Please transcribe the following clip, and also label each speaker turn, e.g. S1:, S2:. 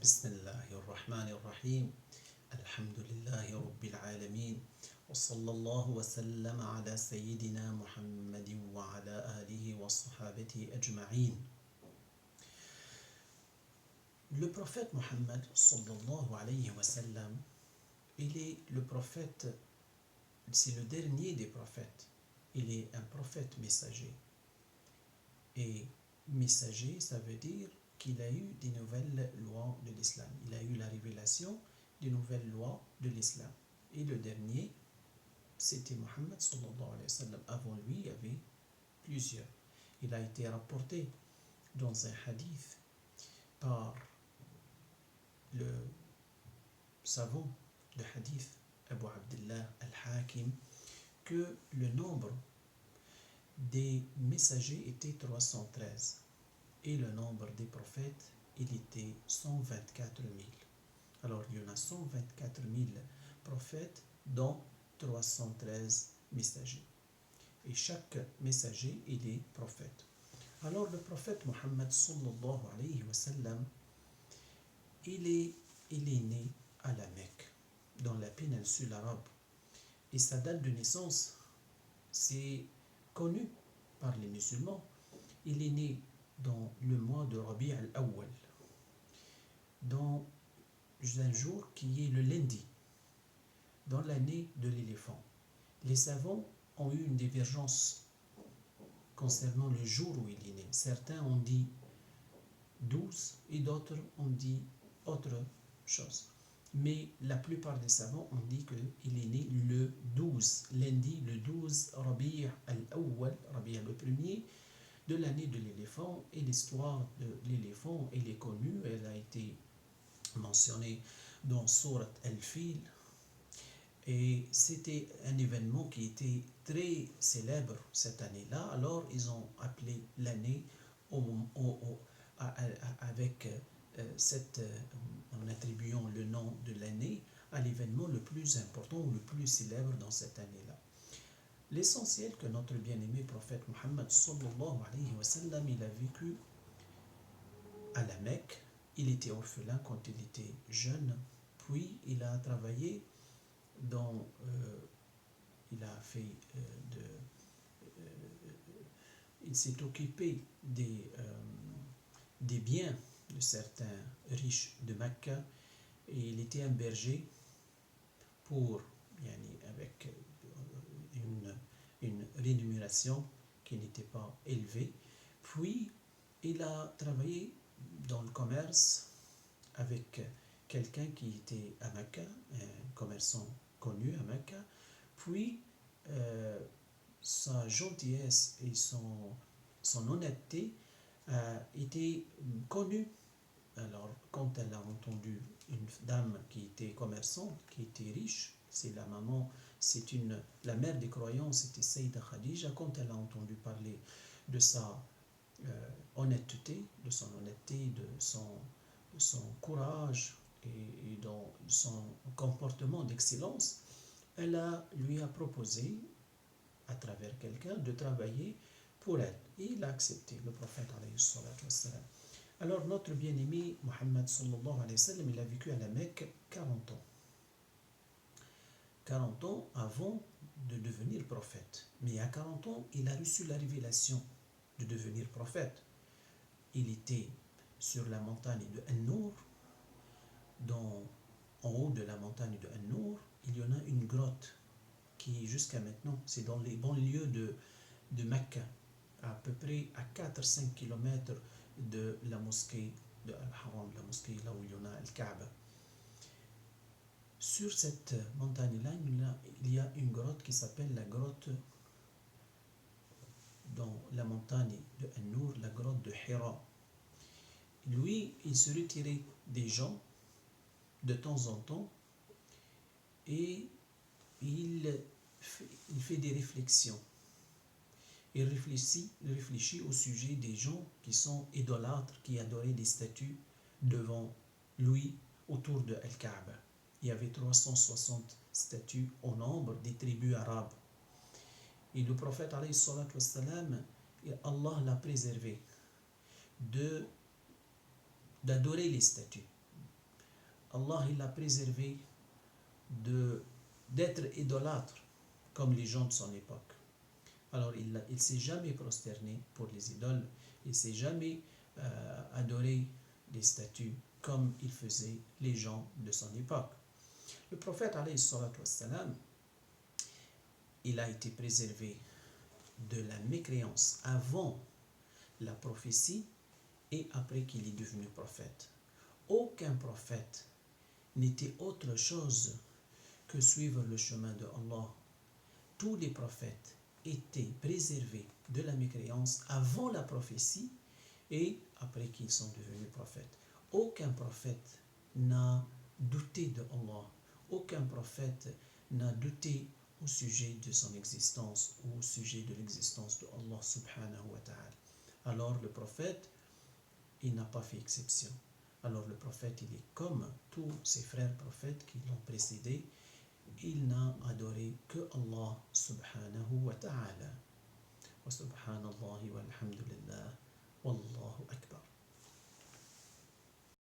S1: بسم الله الرحمن الرحيم الحمد لله رب العالمين وصلى الله وسلم على سيدنا محمد وعلى آله وصحابته أجمعين. Le prophète Mohammed sallallahu alayhi wa sallam, il est le prophète, c'est le dernier des prophètes. Il est un prophète messager. Et messager, ça veut dire qu'il a eu des nouvelles lois de l'islam. Il a eu la révélation des nouvelles lois de l'islam. Et le dernier, c'était Mohammed sallallahu alayhi wa sallam. Avant lui, il y avait plusieurs. Il a été rapporté dans un hadith par le savant de hadith Abu Abdullah al-Hakim que le nombre des messagers était 313 et le nombre des prophètes il était 124 000. Alors il y en a 124 000 prophètes dont 313 messagers. Et chaque messager il est prophète. Alors le prophète Mohammed sallallahu alayhi wa sallam, il est né à la Mecque, dans la péninsule arabe. Et sa date de naissance, c'est connu par les musulmans. Il est né dans le mois de Rabi' al-Awwal, dans un jour qui est le lundi, dans l'année de l'éléphant. Les savants ont eu une divergence concernant le jour où il est né. Certains ont dit 12 et d'autres ont dit autre chose. Mais la plupart des savants ont dit qu'il est né le 12, lundi le 12 Rabi' al-Awwal, Rabi' le premier, de l'année de l'éléphant. Et l'histoire de l'éléphant, elle est connue, elle a été mentionnée dans Surat Al-Fil. Et c'était un événement qui était très célèbre cette année-là. Alors ils ont appelé l'année avec en attribuant le nom de l'année à l'événement le plus important ou le plus célèbre dans cette année-là. L'essentiel que notre bien-aimé prophète Mohammed sallallahu alayhi wa sallam, il a vécu à la Mecque. Il était orphelin quand il était jeune, puis il a travaillé dans il a fait il s'est occupé des biens de certains riches de Mecca et il était un berger pour avec une rémunération qui n'était pas élevée. Puis il a travaillé dans le commerce avec quelqu'un qui était à Mecca, un commerçant connu à Mecca. Puis sa gentillesse et son honnêteté a été connue. Alors quand elle a entendu une dame qui était commerçante, qui était riche, c'est la maman, la mère des croyants, c'était Sayyidah Khadija. Quand elle a entendu parler de sa honnêteté, de son courage et de son comportement d'excellence, elle lui a proposé à travers quelqu'un de travailler pour elle. Et il a accepté, le prophète alayhi salatu wassalam. Alors notre bien-aimé Mohammed sallallahu alayhi wa sallam, il a vécu à la Mecque 40 ans. 40 ans avant de devenir prophète. Mais à 40 ans, il a reçu la révélation de devenir prophète. Il était sur la montagne de An-Nour. En haut de la montagne de An-Nour, il y en a une grotte qui jusqu'à maintenant, c'est dans les banlieues de Mecca, à peu près à 4-5 km de la mosquée de Al-Haram, la mosquée là où il y en a Al-Kaaba. Sur cette montagne-là, il y a une grotte qui s'appelle la grotte dans la montagne de An-Nour, la grotte de Hira. Lui, il se retirait des gens de temps en temps et il fait des réflexions. Il réfléchit au sujet des gens qui sont idolâtres, qui adoraient des statues devant lui autour de Al-Kaaba. Il y avait 360 statues au nombre des tribus arabes. Et le prophète alayhi salatu wassalam, Allah l'a préservé d'adorer les statues. Allah il l'a préservé d'être idolâtre comme les gens de son époque. Alors il ne s'est jamais prosterné pour les idoles, il ne s'est jamais adoré des statues comme il faisait les gens de son époque. Le prophète alayhi salatu wassalam, il a été préservé de la mécréance avant la prophétie et après qu'il est devenu prophète. Aucun prophète n'était autre chose que suivre le chemin de Allah. Tous les prophètes étaient préservés de la mécréance avant la prophétie et après qu'ils sont devenus prophètes. Aucun prophète n'a douté de Allah. Aucun prophète n'a douté au sujet de son existence ou au sujet de l'existence de Allah subhanahu wa ta'ala. Alors le prophète, il n'a pas fait exception. Alors le prophète, il est comme tous ses frères prophètes qui l'ont précédé, il n'a adoré que Allah subhanahu wa ta'ala. Wa subhanallahi walhamdulillah.